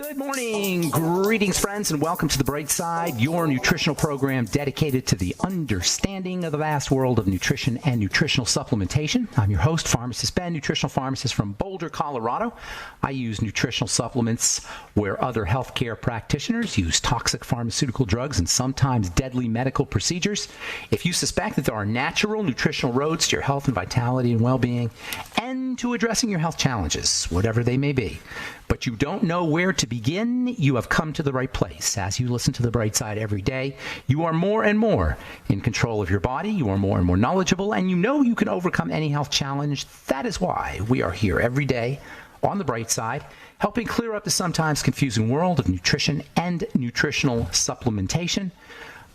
Good morning. Greetings, friends, and welcome to The Bright Side, your nutritional program dedicated to the understanding of the vast world of nutrition and nutritional supplementation. I'm your host, Pharmacist Ben, nutritional pharmacist from Boulder, Colorado. I use nutritional supplements where other healthcare practitioners use toxic pharmaceutical drugs and sometimes deadly medical procedures. If you suspect that there are natural nutritional roads to your health and vitality and well-being and to addressing your health challenges, whatever they may be, but you don't know where to begin, you have come to the right place. As you listen to The Bright Side every day, you are more and more in control of your body, you are more and more knowledgeable, and you know you can overcome any health challenge. That is why we are here every day on The Bright Side, helping clear up the sometimes confusing world of nutrition and nutritional supplementation.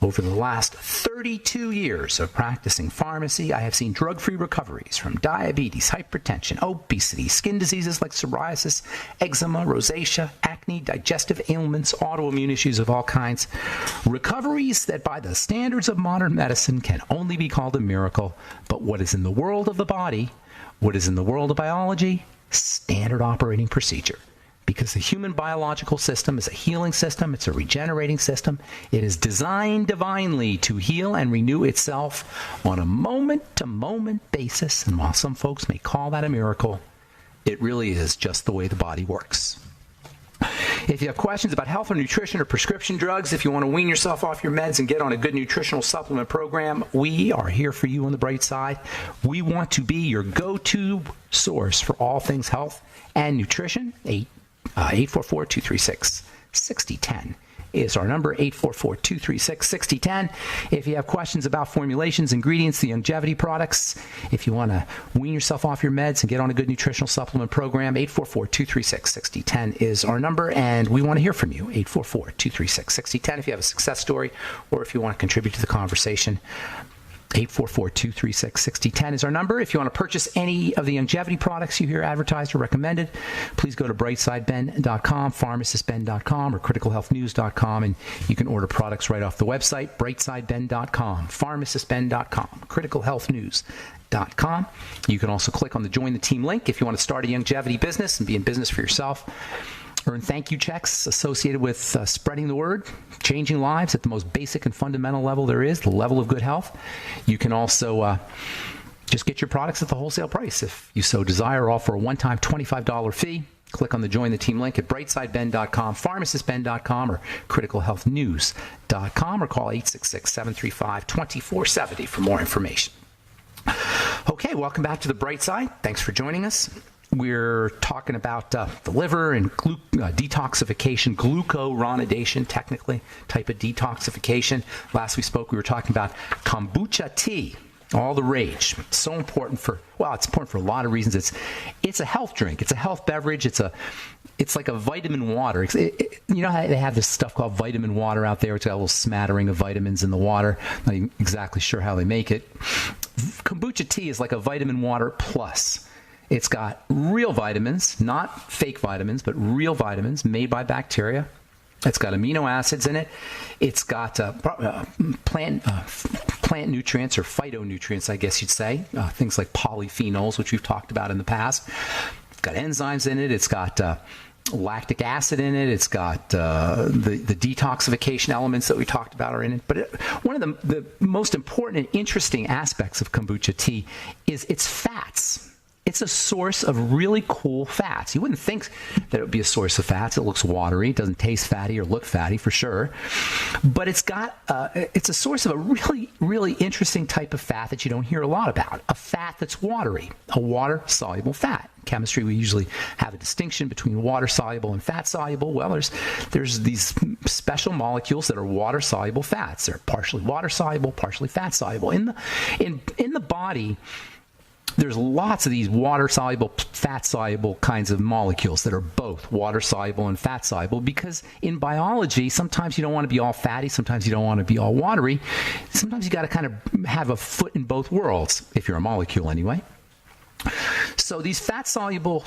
Over the last 32 years of practicing pharmacy, I have seen drug-free recoveries from diabetes, hypertension, obesity, skin diseases like psoriasis, eczema, rosacea, acne, digestive ailments, autoimmune issues of all kinds. Recoveries that by the standards of modern medicine can only be called a miracle, but what is in the world of the body, what is in the world of biology, standard operating procedure. Because the human biological system is a healing system, it's a regenerating system. It is designed divinely to heal and renew itself on a moment-to-moment basis. And while some folks may call that a miracle, it really is just the way the body works. If you have questions about health or nutrition or prescription drugs, if you want to wean yourself off your meds and get on a good nutritional supplement program, we are here for you on The Bright Side. We want to be your go-to source for all things health and nutrition. 844-236-6010 is our number, 844-236-6010. If you have questions about formulations, ingredients, the longevity products, if you want to wean yourself off your meds and get on a good nutritional supplement program, 844-236-6010 is our number, and we want to hear from you, 844-236-6010. If you have a success story or if you want to contribute to the conversation, 844-236-6010 is our number. If you want to purchase any of the longevity products you hear advertised or recommended, please go to brightsideben.com, pharmacistben.com, or criticalhealthnews.com, and you can order products right off the website, brightsideben.com, pharmacistben.com, criticalhealthnews.com. You can also click on the Join the Team link if you want to start a longevity business and be in business for yourself. Earn thank you checks associated with spreading the word, changing lives at the most basic and fundamental level there is, the level of good health. You can also just get your products at the wholesale price if you so desire, or offer a one-time $25 fee. Click on the Join the Team link at brightsideben.com, pharmacistben.com, or criticalhealthnews.com, or call 866-735-2470 for more information. Okay, welcome back to The Bright Side. Thanks for joining us. We're talking about the liver and detoxification, glucuronidation, technically, type of detoxification. Last we spoke, we were talking about kombucha tea, all the rage. It's so important it's important for a lot of reasons. It's a health drink. It's a health beverage. It's like a vitamin water. You know how they have this stuff called vitamin water out there? It's got a little smattering of vitamins in the water. Not even exactly sure how they make it. Kombucha tea is like a vitamin water plus. It's got real vitamins, not fake vitamins, but real vitamins made by bacteria. It's got amino acids in it. It's got plant nutrients, or phytonutrients, I guess you'd say. Things like polyphenols, which we've talked about in the past. It's got enzymes in it. It's got lactic acid in it. It's got the detoxification elements that we talked about are in it. But one of the most important and interesting aspects of kombucha tea is its fats. It's a source of really cool fats. You wouldn't think that it would be a source of fats. It looks watery. It doesn't taste fatty or look fatty for sure. But it's a source of a really, really interesting type of fat that you don't hear a lot about. A fat that's watery, a water-soluble fat. In chemistry, we usually have a distinction between water-soluble and fat-soluble. Well, there's these special molecules that are water-soluble fats. They're partially water-soluble, partially fat-soluble. In the body, there's lots of these water-soluble, fat-soluble kinds of molecules that are both water-soluble and fat-soluble, because in biology, sometimes you don't want to be all fatty, sometimes you don't want to be all watery. Sometimes you got to kind of have a foot in both worlds, if you're a molecule anyway. So these fat-soluble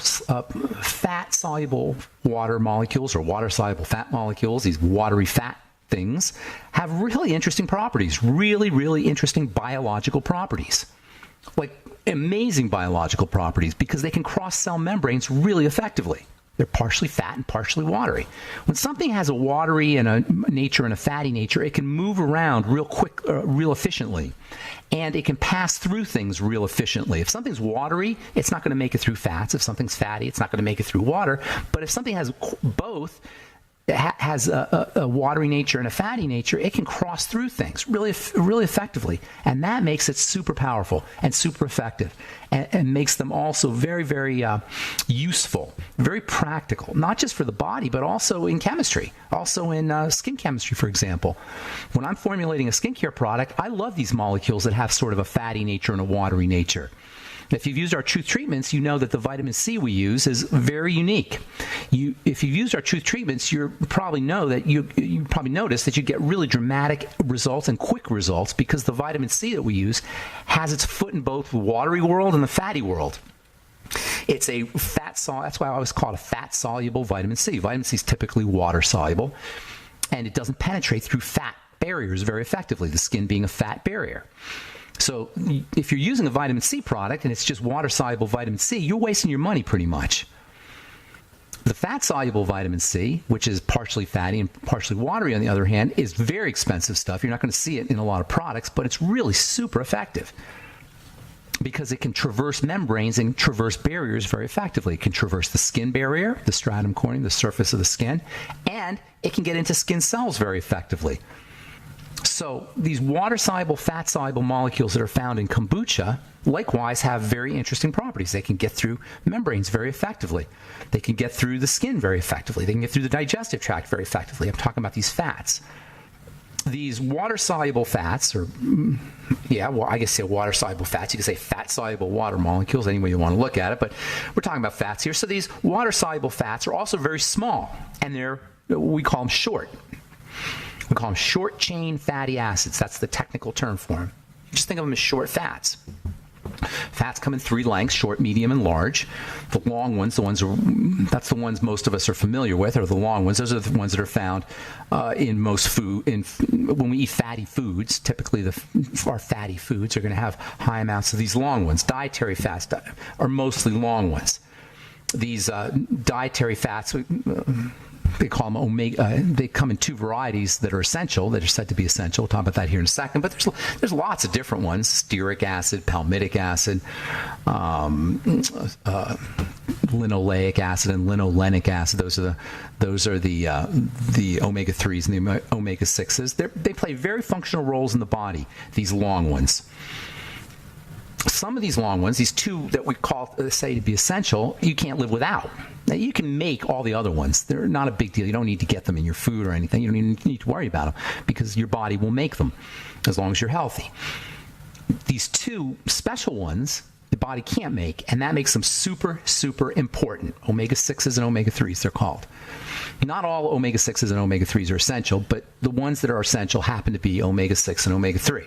water molecules, or water-soluble fat molecules, these watery fat things, have really interesting properties, really, really interesting biological properties. Like amazing biological properties, because they can cross cell membranes really effectively. They're partially fat and partially watery. When something has a watery and a nature and a fatty nature, it can move around real quick, real efficiently. And it can pass through things real efficiently. If something's watery, it's not going to make it through fats. If something's fatty, it's not going to make it through water. But if something has both, has a watery nature and a fatty nature, it can cross through things really effectively. And that makes it super powerful and super effective, and makes them also very, very useful, very practical, not just for the body, but also in chemistry, also in skin chemistry, for example. When I'm formulating a skincare product, I love these molecules that have sort of a fatty nature and a watery nature. If you've used our Truth treatments, you know that the vitamin C we use is very unique. If you've used our Truth treatments, you probably notice that you get really dramatic results and quick results because the vitamin C that we use has its foot in both the watery world and the fatty world. It's a that's why I always call it a fat-soluble vitamin C. Vitamin C is typically water-soluble, and it doesn't penetrate through fat barriers very effectively, the skin being a fat barrier. So if you're using a vitamin C product and it's just water-soluble vitamin C, you're wasting your money pretty much. The fat-soluble vitamin C, which is partially fatty and partially watery on the other hand, is very expensive stuff. You're not going to see it in a lot of products, but it's really super effective because it can traverse membranes and traverse barriers very effectively. It can traverse the skin barrier, the stratum corneum, the surface of the skin, and it can get into skin cells very effectively. So these water-soluble, fat-soluble molecules that are found in kombucha likewise have very interesting properties. They can get through membranes very effectively. They can get through the skin very effectively. They can get through the digestive tract very effectively. I'm talking about these fats. These water-soluble fats, water-soluble fats. You can say fat-soluble water molecules, any way you want to look at it, but we're talking about fats here. So these water-soluble fats are also very small, and we call them short. We call them short-chain fatty acids. That's the technical term for them. Just think of them as short fats. Fats come in three lengths: short, medium, and large. The long ones, that's the ones most of us are familiar with, are the long ones. Those are the ones that are found in most food. When we eat fatty foods, typically our fatty foods are going to have high amounts of these long ones. Dietary fats are mostly long ones. These dietary fats, they call them omega. They come in two varieties that are essential, that are said to be essential. We'll talk about that here in a second. But there's lots of different ones: stearic acid, palmitic acid, linoleic acid, and linolenic acid. Those are the omega-3s and the omega-6s. They play very functional roles in the body, these long ones. Some of these long ones, these two that we say to be essential, you can't live without. Now, you can make all the other ones. They're not a big deal. You don't need to get them in your food or anything. You don't even need to worry about them because your body will make them as long as you're healthy. These two special ones, the body can't make, and that makes them super, super important. Omega-6s and omega-3s, they're called. Not all omega-6s and omega-3s are essential, but the ones that are essential happen to be omega-6 and omega-3.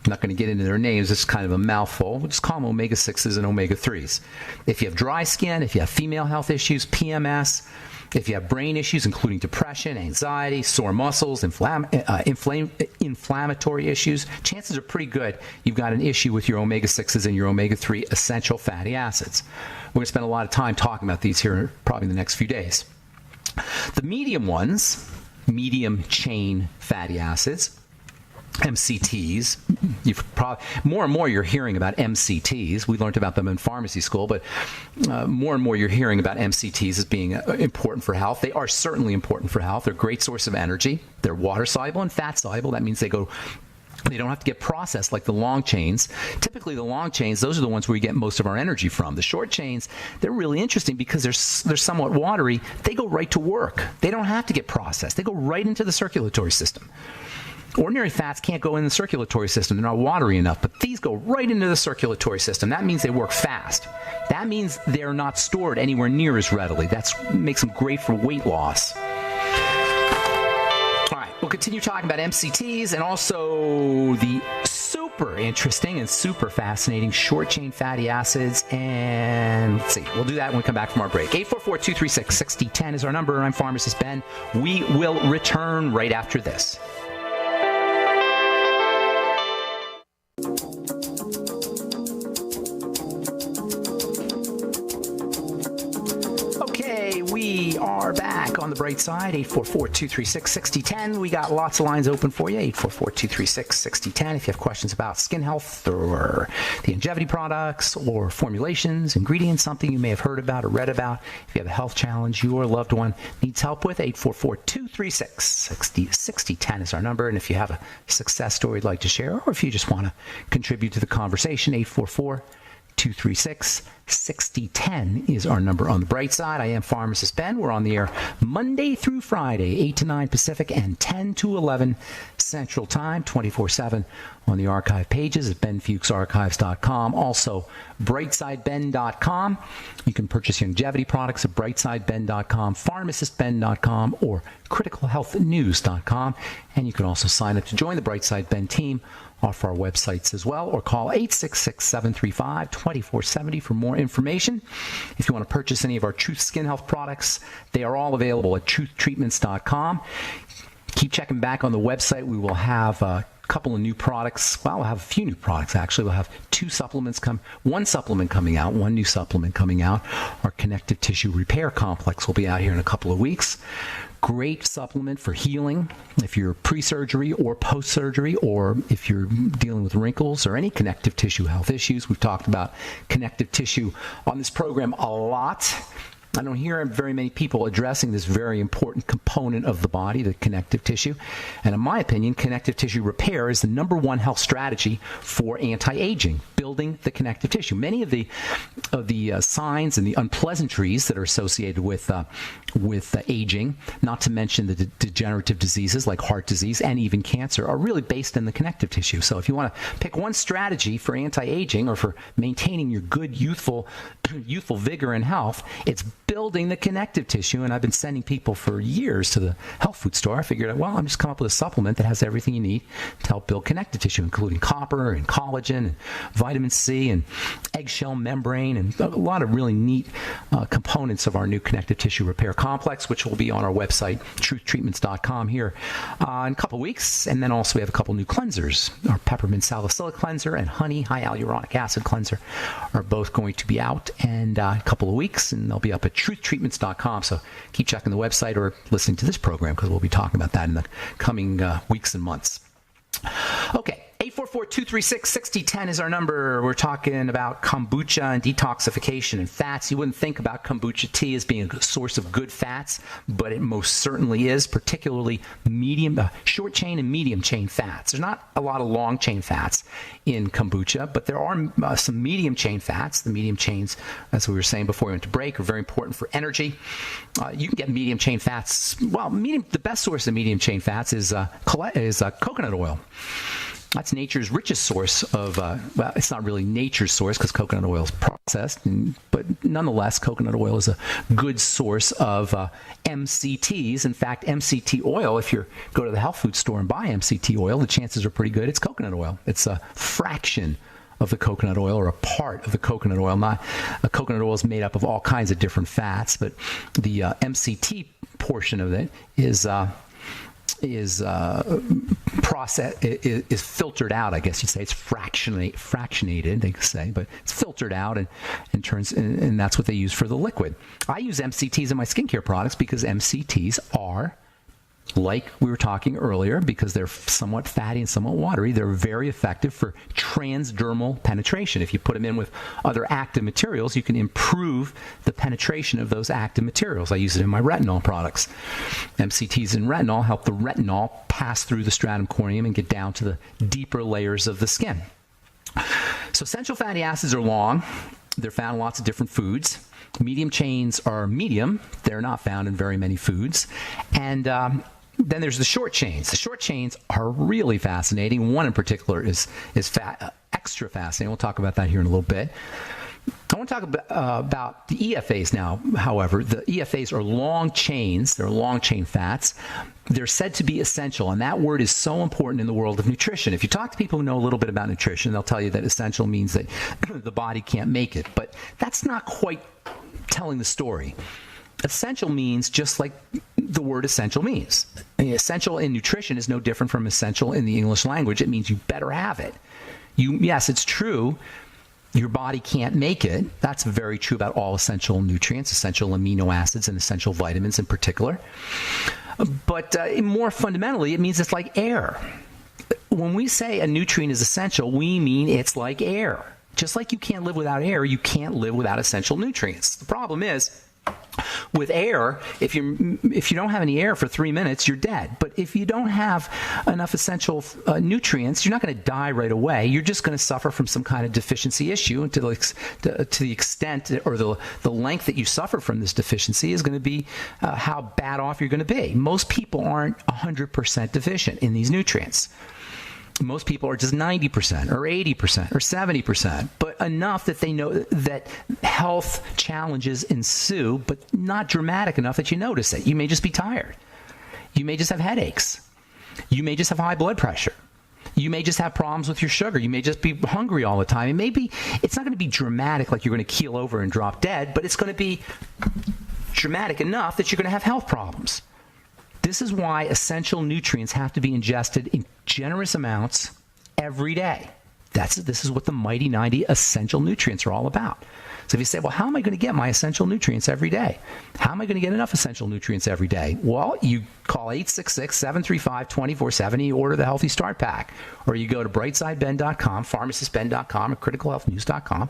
I'm not going to get into their names. It's kind of a mouthful. We'll just call them omega-6s and omega-3s. If you have dry skin, if you have female health issues, PMS, if you have brain issues, including depression, anxiety, sore muscles, inflammatory issues, chances are pretty good you've got an issue with your omega-6s and your omega-3 essential fatty acids. We're going to spend a lot of time talking about these here probably in the next few days. The medium ones, medium chain fatty acids, MCTs. More and more you're hearing about MCTs. We learned about them in pharmacy school, but more and more you're hearing about MCTs as being important for health. They are certainly important for health. They're a great source of energy. They're water-soluble and fat-soluble. That means they don't have to get processed like the long chains. Typically, the long chains, those are the ones where we get most of our energy from. The short chains, they're really interesting because they're somewhat watery. They go right to work. They don't have to get processed. They go right into the circulatory system. Ordinary fats can't go in the circulatory system. They're not watery enough, but these go right into the circulatory system. That means they work fast. That means they're not stored anywhere near as readily. That makes them great for weight loss. All right, we'll continue talking about MCTs and also the super interesting and super fascinating short-chain fatty acids. And let's see, we'll do that when we come back from our break. 844-236-6010 is our number. I'm Pharmacist Ben. We will return right after this. We are back on the bright side, 844-236-6010. We got lots of lines open for you, 844-236-6010. If you have questions about skin health or the longevity products or formulations, ingredients, something you may have heard about or read about, if you have a health challenge your loved one needs help with, 844-236-6010 is our number. And if you have a success story you'd like to share, or if you just want to contribute to the conversation, 844-236-6010 is our number on the bright side. I am Pharmacist Ben. We're on the air Monday through Friday, 8 to 9 Pacific and 10 to 11 Central Time, 24/7 on the archive pages at benfuchsarchives.com. Also, brightsideben.com. You can purchase longevity products at brightsideben.com, pharmacistben.com, or criticalhealthnews.com. And you can also sign up to join the Brightside Ben team off our websites as well, or call 866-735-2470 for more information. If you want to purchase any of our Truth Skin Health products, they are all available at truthtreatments.com. Keep checking back on the website. We will have a couple of new products. Well, we'll have a few new products, actually. We'll have one supplement coming out, one new supplement coming out. Our connective tissue repair complex will be out here in a couple of weeks. Great supplement for healing if you're pre-surgery or post-surgery, or if you're dealing with wrinkles or any connective tissue health issues. We've talked about connective tissue on this program a lot. I don't hear very many people addressing this very important component of the body, the connective tissue. And in my opinion, connective tissue repair is the number one health strategy for anti-aging, building the connective tissue. Many of the signs and the unpleasantries that are associated with aging, not to mention the degenerative diseases like heart disease and even cancer, are really based in the connective tissue. So if you want to pick one strategy for anti-aging or for maintaining your good youthful vigor and health, it's building the connective tissue. And I've been sending people for years to the health food store. I figured, well, I'm just come up with a supplement that has everything you need to help build connective tissue, including copper and collagen and vitamin C and eggshell membrane and a lot of really neat components of our new connective tissue repair complex, which will be on our website, truthtreatments.com, here in a couple weeks. And then also we have a couple new cleansers. Our peppermint salicylic cleanser and honey high hyaluronic acid cleanser are both going to be out in a couple of weeks, and they'll be up at truthtreatments.com. So keep checking the website or listening to this program, because we'll be talking about that in the coming weeks and months. Okay. 844-236-6010 is our number. We're talking about kombucha and detoxification and fats. You wouldn't think about kombucha tea as being a source of good fats, but it most certainly is, particularly short chain and medium chain fats. There's not a lot of long chain fats in kombucha, but there are some medium chain fats. The medium chains, as we were saying before we went to break, are very important for energy. You can get medium chain fats. Well, the best source of medium chain fats is coconut oil. That's nature's richest source of, well, it's not really nature's source because coconut oil is processed, but nonetheless, coconut oil is a good source of MCTs. In fact, MCT oil, if you go to the health food store and buy MCT oil, the chances are pretty good it's coconut oil. It's a fraction of the coconut oil, or a part of the coconut oil. Coconut oil is made up of all kinds of different fats, but the MCT portion of it is filtered out, I guess you'd say. It's fractionated, they say, but it's filtered out and that's what they use for the liquid. I use MCTs in my skincare products because MCTs are, like we were talking earlier, because they're somewhat fatty and somewhat watery, they're very effective for transdermal penetration. If you put them in with other active materials, you can improve the penetration of those active materials. I use it in my retinol products. MCTs and retinol help the retinol pass through the stratum corneum and get down to the deeper layers of the skin. So essential fatty acids are long. They're found in lots of different foods. Medium chains are medium. They're not found in very many foods. And then there's the short chains. The short chains are really fascinating. One in particular is extra fascinating. We'll talk about that here in a little bit. I want to talk about the EFAs now, however. The EFAs are long chains. They're long chain fats. They're said to be essential, and that word is so important in the world of nutrition. If you talk to people who know a little bit about nutrition, they'll tell you that essential means that the body can't make it. But that's not quite telling the story. Essential means just like the word essential means. Essential in nutrition is no different from essential in the English language. It means you better have it. Yes, it's true your body can't make it. That's very true about all essential nutrients, essential amino acids, and essential vitamins in particular. But more fundamentally, it means it's like air. When we say a nutrient is essential, we mean it's like air. Just like you can't live without air, you can't live without essential nutrients. The problem is, with air, if you don't have any air for 3 minutes, you're dead. But if you don't have enough essential nutrients, you're not going to die right away. You're just going to suffer from some kind of deficiency issue. And to the extent or the length that you suffer from this deficiency is going to be how bad off you're going to be. Most people aren't 100% deficient in these nutrients. Most people are just 90% or 80% or 70%, but enough that they know that health challenges ensue, but not dramatic enough that you notice it. You may just be tired. You may just have headaches. You may just have high blood pressure. You may just have problems with your sugar. You may just be hungry all the time. And maybe it's not going to be dramatic like you're going to keel over and drop dead, but it's going to be dramatic enough that you're going to have health problems. This is why essential nutrients have to be ingested in generous amounts every day. This is what the Mighty 90 essential nutrients are all about. So if you say, well, how am I going to get my essential nutrients every day? How am I going to get enough essential nutrients every day? Well, you call 866-735-2470, you order the Healthy Start Pack. Or you go to brightsideben.com, pharmacistben.com, or criticalhealthnews.com,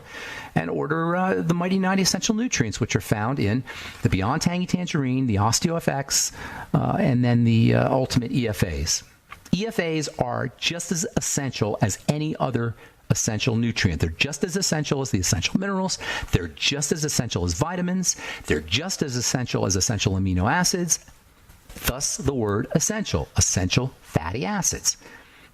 and order the Mighty 90 essential nutrients, which are found in the Beyond Tangy Tangerine, the OsteoFX, and then the Ultimate EFAs. EFAs are just as essential as any other essential nutrient. They're just as essential as the essential minerals. They're just as essential as vitamins. They're just as essential as essential amino acids. Thus, the word essential fatty acids.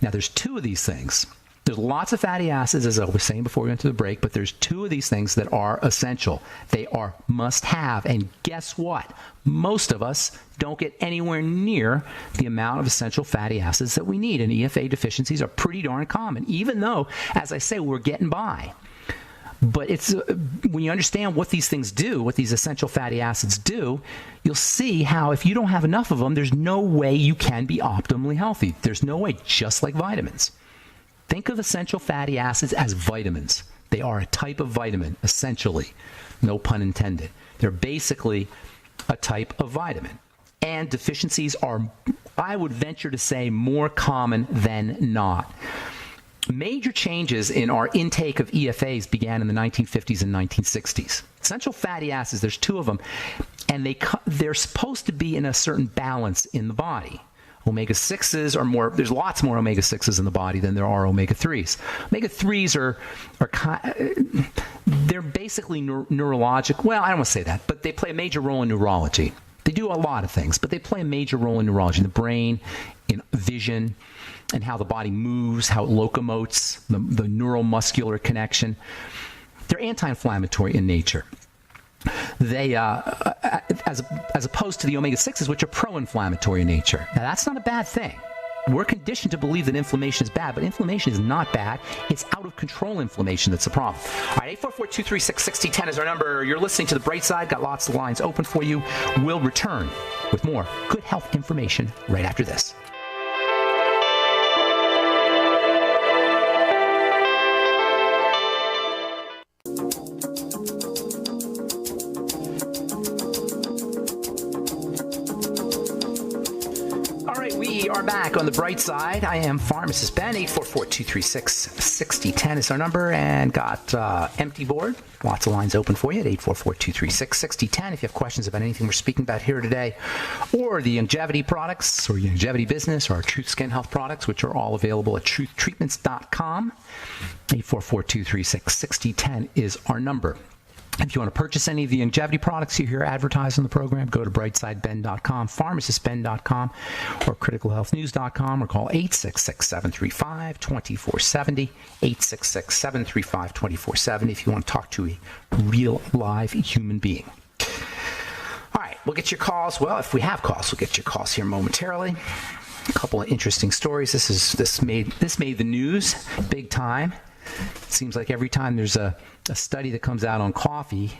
Now, there's two of these things. There's lots of fatty acids, as I was saying before we went to the break, but there's two of these things that are essential. They are must-have. And guess what? Most of us don't get anywhere near the amount of essential fatty acids that we need. And EFA deficiencies are pretty darn common, even though, as I say, we're getting by. But it's when you understand what these things do, what these essential fatty acids do, you'll see how if you don't have enough of them, there's no way you can be optimally healthy. There's no way, just like vitamins. Think of essential fatty acids as vitamins. They are a type of vitamin, essentially. No pun intended. They're basically a type of vitamin. And deficiencies are, I would venture to say, more common than not. Major changes in our intake of EFAs began in the 1950s and 1960s. Essential fatty acids, there's two of them, and they're supposed to be in a certain balance in the body. Omega-6s are more, there's lots more omega-6s in the body than there are omega-3s. Omega-3s are they're basically neurologic. Well, I don't want to say that, but they play a major role in neurology. They do a lot of things, but they play a major role in neurology, in the brain, in vision, and how the body moves, how it locomotes, the neuromuscular connection. They're anti-inflammatory in nature. They, as opposed to the omega-6s, which are pro-inflammatory in nature. Now, that's not a bad thing. We're conditioned to believe that inflammation is bad, but inflammation is not bad. It's out of control inflammation that's the problem. All right, 844-236-6010 is our number. You're listening to The Bright Side. Got lots of lines open for you. We'll return with more good health information right after this. Back on The Bright Side. I am Pharmacist Ben. 844-236-6010 is our number, and got empty board. Lots of lines open for you at 844-236-6010. If you have questions about anything we're speaking about here today, or the longevity products, or your longevity business, or our Truth Skin Health products, which are all available at truthtreatments.com. 844-236-6010 is our number. If you want to purchase any of the longevity products you hear advertised on the program, go to brightsideben.com, pharmacistben.com, or criticalhealthnews.com, or call 866-735-2470, 866-735-2470 if you want to talk to a real, live human being. All right, we'll get your calls. Well, if we have calls, we'll get your calls here momentarily. A couple of interesting stories. This made the news big time. It seems like every time there's a study that comes out on coffee,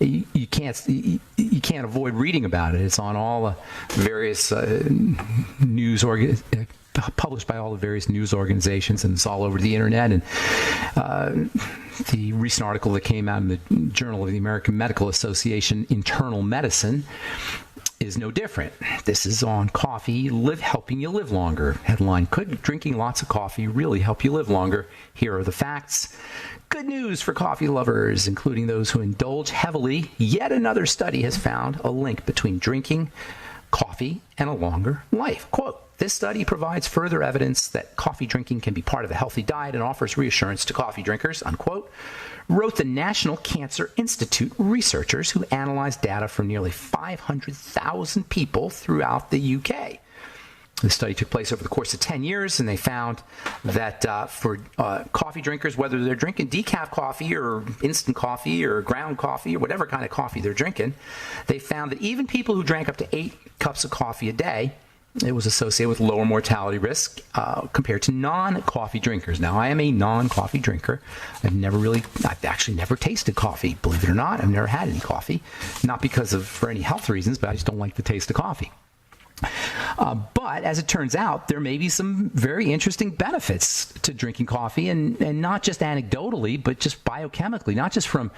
you can't avoid reading about it. It's on all the various news published by all the various news organizations, and it's all over the internet. And the recent article that came out in the Journal of the American Medical Association, Internal Medicine, is no different. This is on coffee helping you live longer. Headline: could drinking lots of coffee really help you live longer? Here are the facts. Good news for coffee lovers, including those who indulge heavily. Yet another study has found a link between drinking coffee and a longer life. Quote: this study provides further evidence that coffee drinking can be part of a healthy diet and offers reassurance to coffee drinkers, unquote, wrote the National Cancer Institute researchers who analyzed data from nearly 500,000 people throughout the UK. The study took place over the course of 10 years, and they found that for coffee drinkers, whether they're drinking decaf coffee or instant coffee or ground coffee or whatever kind of coffee they're drinking, they found that even people who drank up to 8 cups of coffee a day, it was associated with lower mortality risk compared to non-coffee drinkers. Now, I am a non-coffee drinker. I've actually never tasted coffee, believe it or not. I've never had any coffee, not for any health reasons, but I just don't like the taste of coffee. But as it turns out, there may be some very interesting benefits to drinking coffee, and not just anecdotally, but just biochemically, not just from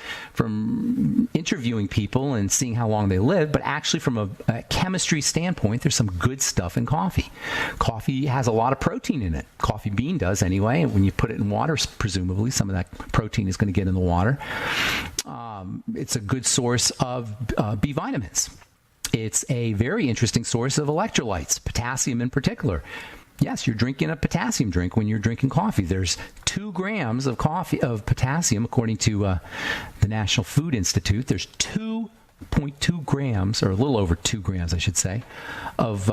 interviewing people and seeing how long they live, but actually from a chemistry standpoint, there's some good stuff in coffee. Coffee has a lot of protein in it. Coffee bean does anyway. And when you put it in water, presumably some of that protein is going to get in the water. It's a good source of B vitamins. It's a very interesting source of electrolytes, potassium in particular. Yes, you're drinking a potassium drink when you're drinking coffee. There's 2 grams of potassium, according to the National Food Institute. There's 2.2 grams, or a little over 2 grams, I should say, of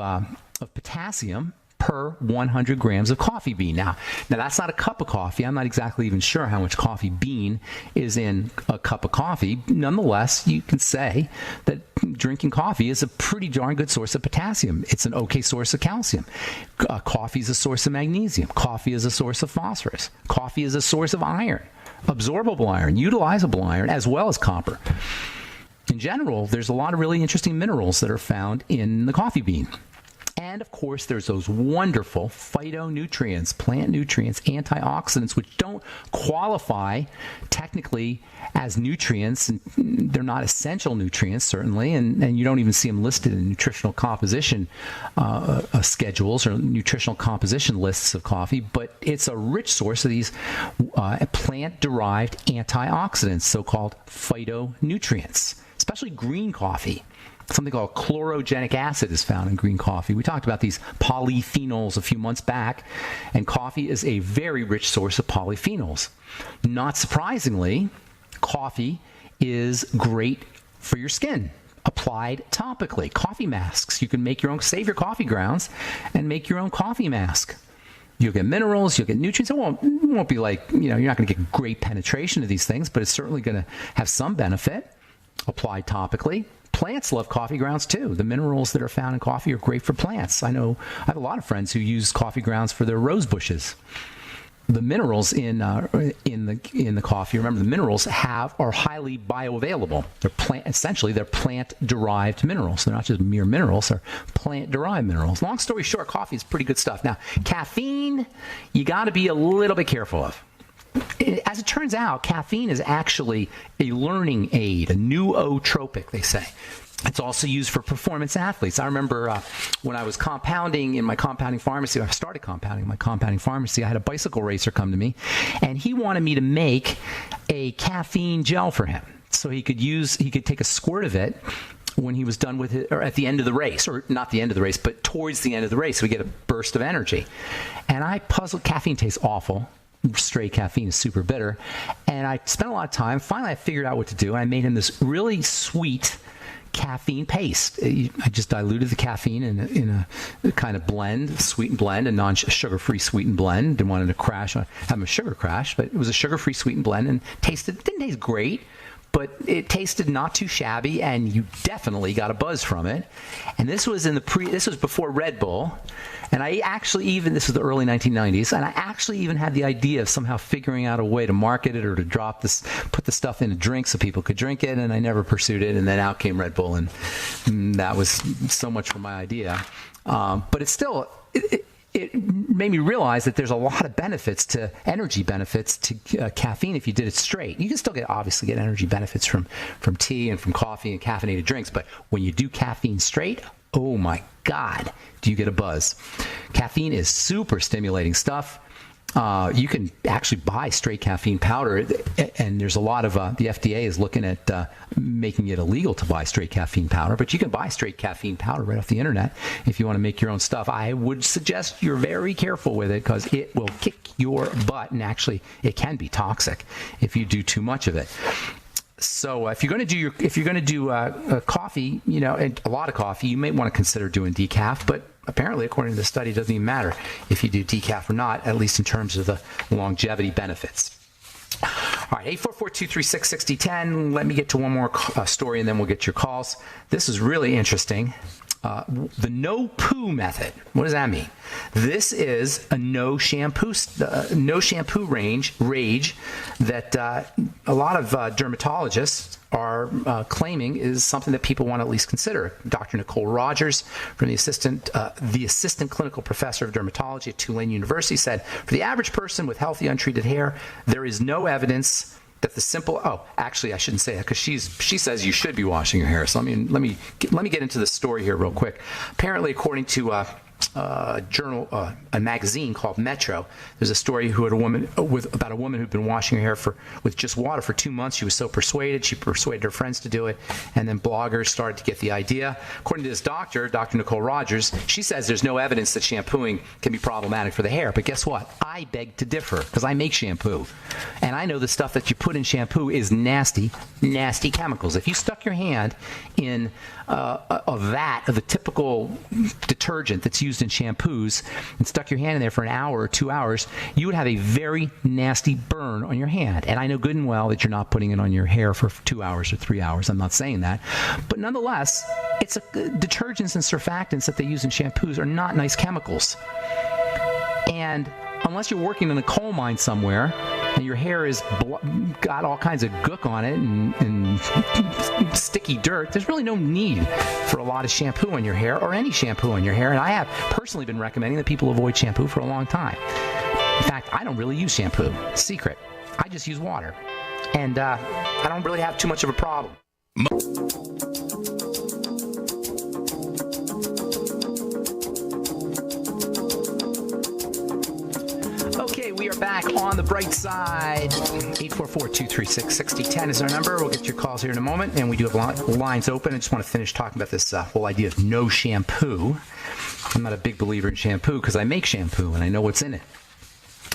potassium per 100 grams of coffee bean. Now that's not a cup of coffee. I'm not exactly even sure how much coffee bean is in a cup of coffee. Nonetheless, you can say that drinking coffee is a pretty darn good source of potassium. It's an okay source of calcium. Coffee is a source of magnesium. Coffee is a source of phosphorus. Coffee is a source of iron, absorbable iron, utilizable iron, as well as copper. In general, there's a lot of really interesting minerals that are found in the coffee bean. And, of course, there's those wonderful phytonutrients, plant nutrients, antioxidants, which don't qualify technically as nutrients. And they're not essential nutrients, certainly, and you don't even see them listed in nutritional composition schedules or nutritional composition lists of coffee. But it's a rich source of these plant-derived antioxidants, so-called phytonutrients, especially green coffee. Something called chlorogenic acid is found in green coffee. We talked about these polyphenols a few months back, and coffee is a very rich source of polyphenols. Not surprisingly, coffee is great for your skin, applied topically. Coffee masks. You can make your own, save your coffee grounds, and make your own coffee mask. You'll get minerals, you'll get nutrients. It won't be like, you're not going to get great penetration of these things, but it's certainly going to have some benefit applied topically. Plants love coffee grounds too. The minerals that are found in coffee are great for plants. I have a lot of friends who use coffee grounds for their rose bushes. The minerals in the coffee, remember, the minerals are highly bioavailable. They're plant-derived minerals. They're not just mere minerals, they're plant-derived minerals. Long story short, coffee is pretty good stuff. Now, caffeine, you got to be a little bit careful of. As it turns out, caffeine is actually a learning aid, a nootropic, they say. It's also used for performance athletes. I remember when I was compounding in my compounding pharmacy, I started compounding in my compounding pharmacy, I had a bicycle racer come to me, and he wanted me to make a caffeine gel for him. So he could take a squirt of it when he was done with it, or at the end of the race, or not the end of the race, but towards the end of the race, so we get a burst of energy. And I puzzled. Caffeine tastes awful. Straight caffeine is super bitter. And I spent a lot of time. Finally, I figured out what to do. I made him this really sweet caffeine paste. I just diluted the caffeine in a kind of blend, sweetened blend, a non-sugar-free sweetened blend. Didn't want him to have him a sugar crash, but it was a sugar-free sweetened blend, and didn't taste great, but it tasted not too shabby, and you definitely got a buzz from it. And this was before Red Bull. And this was the early 1990s, and I actually even had the idea of somehow figuring out a way to market it or to put the stuff in a drink so people could drink it, and I never pursued it, and then out came Red Bull, and that was so much for my idea. But it's still, it made me realize that there's a lot of energy benefits to caffeine if you did it straight. You can still obviously get energy benefits from tea and from coffee and caffeinated drinks, but when you do caffeine straight, oh my God, do you get a buzz. Caffeine is super stimulating stuff. You can actually buy straight caffeine powder, and there's a lot of the FDA is looking at making it illegal to buy straight caffeine powder, but you can buy straight caffeine powder right off the internet if you want to make your own stuff. I would suggest you're very careful with it because it will kick your butt, and actually it can be toxic if you do too much of it. So if you're going to do coffee, and a lot of coffee, you may want to consider doing decaf, but apparently, according to the study, it doesn't even matter if you do decaf or not, at least in terms of the longevity benefits. All right, 844-236-6010. Let me get to one more story, and then we'll get your calls. This is really interesting. The no poo method. What does that mean? This is a no shampoo rage that a lot of dermatologists are claiming is something that people want to at least consider. Dr. Nicole Rogers, from the assistant clinical professor of dermatology at Tulane University, said, for the average person with healthy, untreated hair, there is no evidence that the simple, actually I shouldn't say that because she says you should be washing your hair. So let me get into the story here real quick. Apparently, according to a magazine called Metro, there's a story about a woman who'd been washing her hair with just water for 2 months. She was so persuaded, she persuaded her friends to do it, and then bloggers started to get the idea. According to this doctor, Dr. Nicole Rogers, she says there's no evidence that shampooing can be problematic for the hair. But guess what? I beg to differ because I make shampoo, and I know the stuff that you put in shampoo is nasty, nasty chemicals. If you stuck your hand in a vat of the typical detergent that's used in shampoos and stuck your hand in there for an hour or 2 hours, you would have a very nasty burn on your hand. And I know good and well that you're not putting it on your hair for 2 hours or 3 hours. I'm not saying that. But nonetheless, detergents and surfactants that they use in shampoos are not nice chemicals. And unless you're working in a coal mine somewhere and your hair is got all kinds of gook on it and sticky dirt, there's really no need for a lot of shampoo on your hair or any shampoo on your hair. And I have personally been recommending that people avoid shampoo for a long time. In fact, I don't really use shampoo. Secret. I just use water. And I don't really have too much of a problem. Okay, we are back on the bright side. 844-236-6010 is our number. We'll get your calls here in a moment, and we do have lines open. I just want to finish talking about this whole idea of no shampoo. I'm not a big believer in shampoo because I make shampoo, and I know what's in it.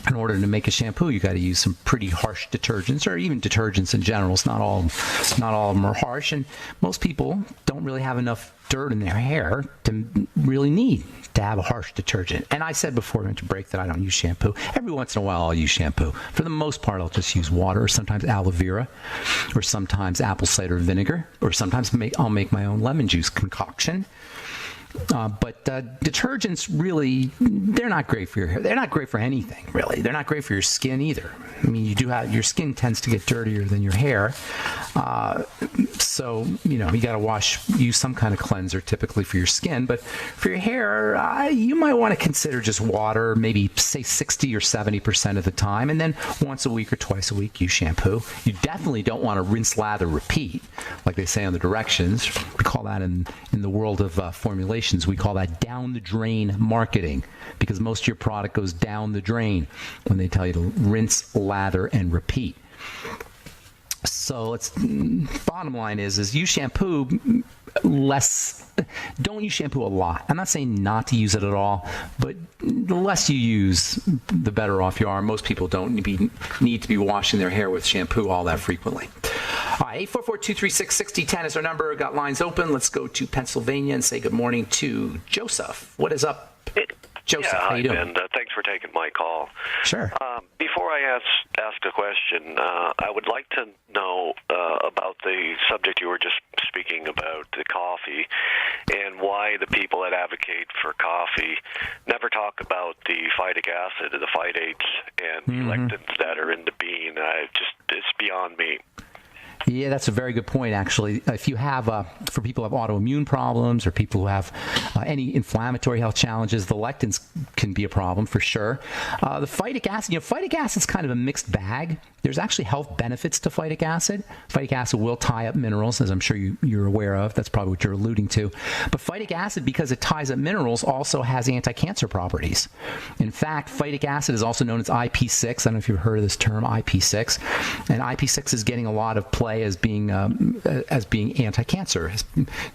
In order to make a shampoo, you got to use some pretty harsh detergents, or even detergents in general. It's not all of them are harsh, and most people don't really have enough dirt in their hair to really need to have a harsh detergent. And I said before we went to break that I don't use shampoo. Every once in a while I'll use shampoo. For the most part, I'll just use water, or sometimes aloe vera, or sometimes apple cider vinegar, or sometimes I'll make my own lemon juice concoction. But detergents, really, they're not great for your hair. They're not great for anything, really. They're not great for your skin either. I mean, your skin tends to get dirtier than your hair. So, you got to use some kind of cleanser typically for your skin. But for your hair, you might want to consider just water, maybe say 60 or 70% of the time. And then once a week or twice a week, use shampoo. You definitely don't want to rinse, lather, repeat, like they say on the directions. We call that in the world of formulation. We call that down the drain marketing, because most of your product goes down the drain when they tell you to rinse, lather, and repeat. So bottom line is use shampoo less. Don't use shampoo a lot. I'm not saying not to use it at all, but the less you use, the better off you are. Most people don't need to be washing their hair with shampoo all that frequently. All right, 844-236-6010 is our number. Got lines open. Let's go to Pennsylvania and say good morning to Joseph. What is up, Joseph? Yeah, how you doing? And thanks for taking my call. Sure. Before I ask a question, I would like to know about the subject you were just speaking about, the coffee, and why the people that advocate for coffee never talk about the phytic acid, or the phytates, and the lectins that are in the bean. It's beyond me. Yeah, that's a very good point, actually. If you have, for people who have autoimmune problems or people who have any inflammatory health challenges, the lectins can be a problem for sure. The phytic acid, phytic acid is kind of a mixed bag. There's actually health benefits to phytic acid. Phytic acid will tie up minerals, as I'm sure you're aware of. That's probably what you're alluding to. But phytic acid, because it ties up minerals, also has anti-cancer properties. In fact, phytic acid is also known as IP6. I don't know if you've heard of this term, IP6. And IP6 is getting a lot of play as being anti-cancer.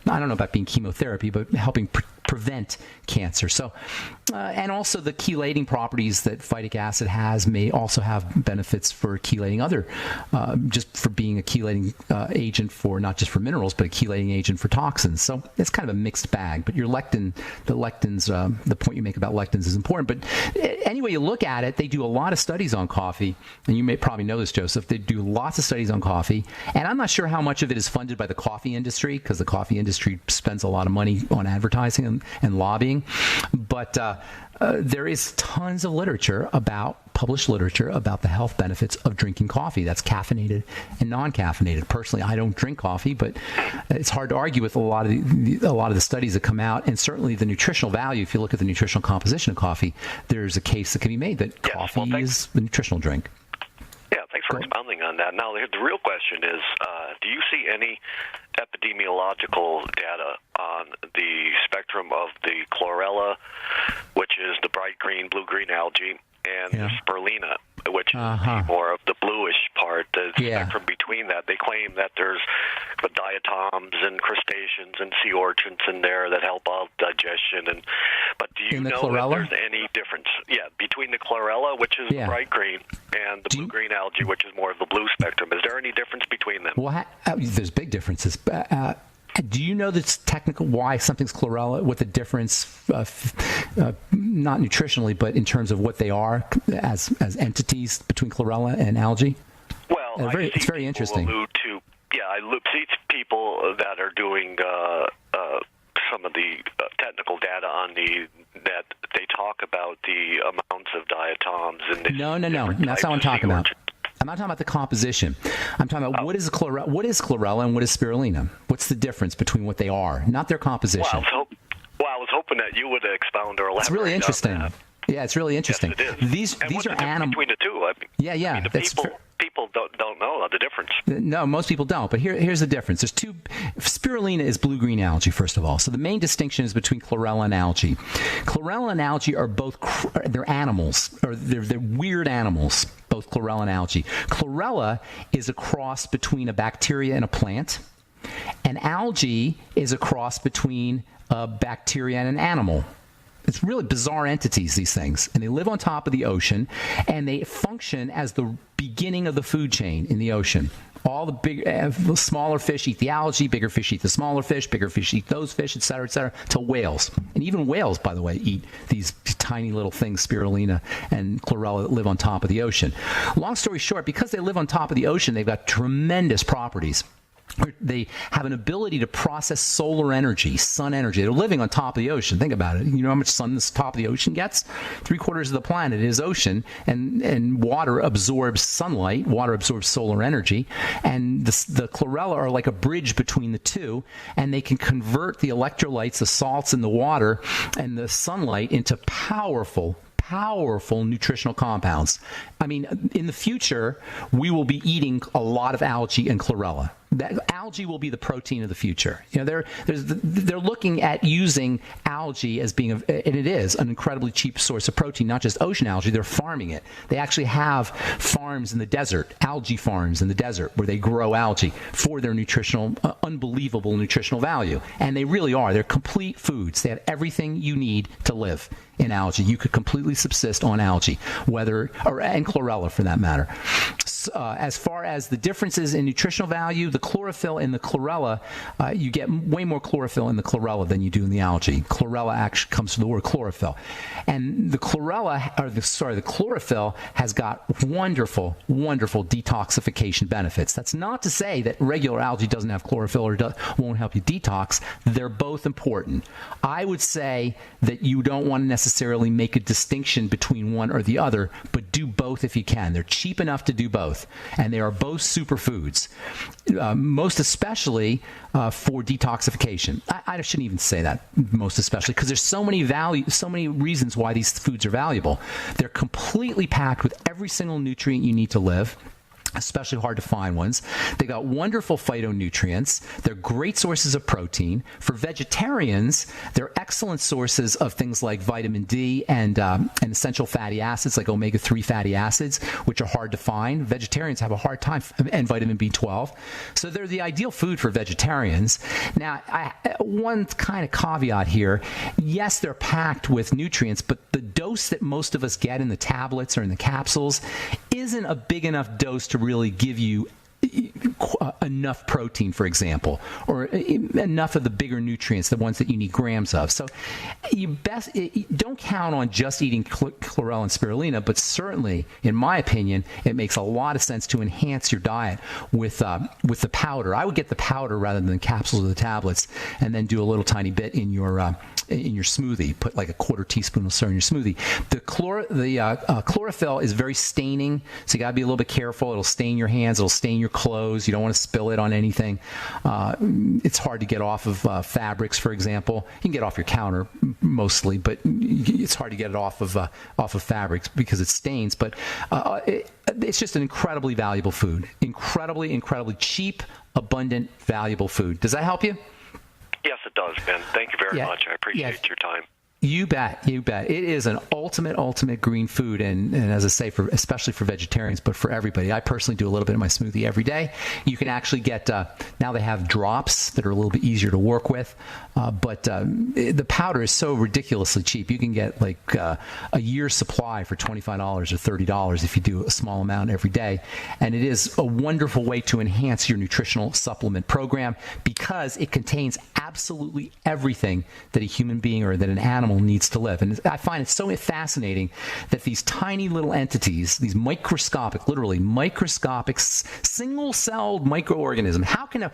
I don't know about being chemotherapy, but helping prevent cancer. So, and also the chelating properties that phytic acid has may also have benefits for chelating other, just for being a chelating agent for not just for minerals, but a chelating agent for toxins. So it's kind of a mixed bag. But the lectins, the point you make about lectins is important. But anyway, you look at it, they do a lot of studies on coffee, and you may probably know this, Joseph. They do lots of studies on coffee, and I'm not sure how much of it is funded by the coffee industry, because the coffee industry spends a lot of money on advertising and lobbying. But there is tons of published literature about the health benefits of drinking coffee. That's caffeinated and non-caffeinated. Personally, I don't drink coffee, but it's hard to argue with a lot of the studies that come out, and certainly the nutritional value. If you look at the nutritional composition of coffee, there's a case that can be made that coffee is the nutritional drink. Yeah, thanks for expounding on that. Now, the real question is, do you see any epidemiological data on the spectrum of the chlorella, which is the bright green, blue-green algae, and the spirulina, which is more of the bluish part, the spectrum between that? They claim that there's the diatoms and crustaceans and sea urchins in there that help out digestion. But do you know if there's any difference? Yeah, between the chlorella, which is the bright green, and the blue-green algae, which is more of the blue spectrum. Is there any difference between them? Well, there's big differences. Do you know that's technical why something's chlorella, what the difference, not nutritionally, but in terms of what they are as entities between chlorella and algae? Well, it's very interesting. I see people that are doing some of the technical data on the net. They talk about the amounts of diatoms and the No. That's not what I'm talking about. I'm not talking about the composition. I'm talking about what is chlorella and what is spirulina. What's the difference between what they are, not their composition? Well, I was hoping that you would expound or elaborate. It's really interesting. On that. Yeah, it's really interesting. Yes, it is. These are animals. Between the two. People don't know the difference. No, most people don't. But here's the difference. There's two. Spirulina is blue-green algae, first of all. So the main distinction is between chlorella and algae. Chlorella and algae are both they're animals, or they're weird animals. Both chlorella and algae. Chlorella is a cross between a bacteria and a plant, and algae is a cross between a bacteria and an animal. It's really bizarre entities, these things. And they live on top of the ocean, and they function as the beginning of the food chain in the ocean. All the smaller fish eat the algae, bigger fish eat the smaller fish, bigger fish eat those fish, et cetera, to whales. And even whales, by the way, eat these tiny little things, spirulina and chlorella, that live on top of the ocean. Long story short, because they live on top of the ocean, they've got tremendous properties. They have an ability to process solar energy, sun energy. They're living on top of the ocean. Think about it. You know how much sun this top of the ocean gets? 3/4 of the planet is ocean, and water absorbs sunlight. Water absorbs solar energy, and the chlorella are like a bridge between the two, and they can convert the electrolytes, the salts in the water, and the sunlight into powerful nutritional compounds. I mean, in the future, we will be eating a lot of algae and chlorella. That algae will be the protein of the future. You know, they're looking at using algae as being, and it is an incredibly cheap source of protein, not just ocean algae. They're farming it. They actually have farms in the desert, algae farms in the desert, where they grow algae for their unbelievable nutritional value. And they really are. They're complete foods. They have everything you need to live in algae. You could completely subsist on algae, and chlorella for that matter. As far as the differences in nutritional value, the chlorophyll in the chlorella, you get way more chlorophyll in the chlorella than you do in the algae. Chlorella actually comes from the word chlorophyll. And the the chlorophyll has got wonderful, wonderful detoxification benefits. That's not to say that regular algae doesn't have chlorophyll or won't help you detox. They're both important. I would say that you don't want to necessarily make a distinction between one or the other, but do both if you can. They're cheap enough to do both, and they are both superfoods, most especially for detoxification. I shouldn't even say that most especially, because there's so many reasons why these foods are valuable. They're completely packed with every single nutrient you need to live, especially hard to find ones. They got wonderful phytonutrients. They're great sources of protein. For vegetarians, they're excellent sources of things like vitamin D and essential fatty acids like omega-3 fatty acids, which are hard to find. Vegetarians have a hard time, and vitamin B12. So they're the ideal food for vegetarians. Now, one kind of caveat here, yes, they're packed with nutrients, but the dose that most of us get in the tablets or in the capsules isn't a big enough dose to really give you enough protein, for example, or enough of the bigger nutrients, the ones that you need grams of. So you don't count on just eating chlorella and spirulina, but certainly, in my opinion, it makes a lot of sense to enhance your diet with the powder. I would get the powder rather than the capsules or the tablets, and then do a little tiny bit in your smoothie. Put like a quarter teaspoon or so in your smoothie. The chlorophyll is very staining, so you got to be a little bit careful. It'll stain your hands. It'll stain your clothes. You don't want to spill it on anything. It's hard to get off of fabrics, for example. You can get off your counter mostly, but it's hard to get it off of fabrics because it stains. But it's just an incredibly valuable food. Incredibly, incredibly cheap, abundant, valuable food. Does that help you? Yes, it does, Ben. Thank you very much. I appreciate your time. You bet. You bet. It is an ultimate green food, and as I say, especially for vegetarians, but for everybody. I personally do a little bit in my smoothie every day. You can actually get, now they have drops that are a little bit easier to work with, but the powder is so ridiculously cheap. You can get like a year's supply for $25 or $30 if you do a small amount every day, and it is a wonderful way to enhance your nutritional supplement program because it contains absolutely everything that a human being or that an animal needs to live. And I find it so fascinating that these tiny little entities, these microscopic, literally microscopic, single-celled microorganism, how can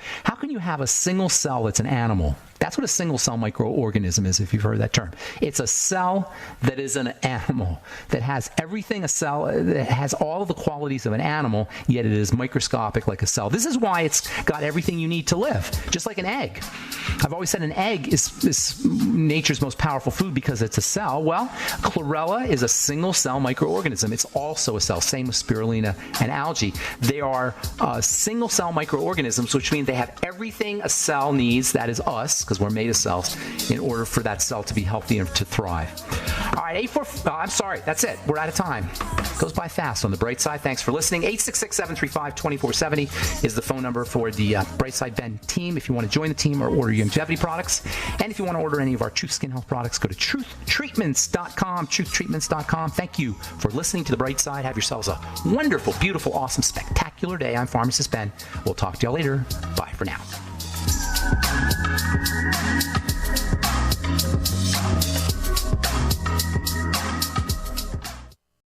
you have a single cell that's an animal? That's what a single-cell microorganism is, if you've heard that term. It's a cell that is an animal, that has everything a cell, that has all the qualities of an animal, yet it is microscopic like a cell. This is why it's got everything you need to live, just like an egg. I've always said an egg is nature's most powerful food because it's a cell. Well, chlorella is a single-cell microorganism. It's also a cell, same with spirulina and algae. They are single-cell microorganisms, which means they have everything a cell needs, that is us, because we're made of cells, in order for that cell to be healthy and to thrive. All right, I'm sorry, that's it. We're out of time. Goes by fast on the bright side. Thanks for listening. 866-735-2470 is the phone number for the Brightside Ben team if you want to join the team or order your longevity products. And if you want to order any of our Truth Skin Health products, go to truthtreatments.com, truthtreatments.com. Thank you for listening to the Bright Side. Have yourselves a wonderful, beautiful, awesome, spectacular day. I'm Pharmacist Ben. We'll talk to y'all later. Bye for now.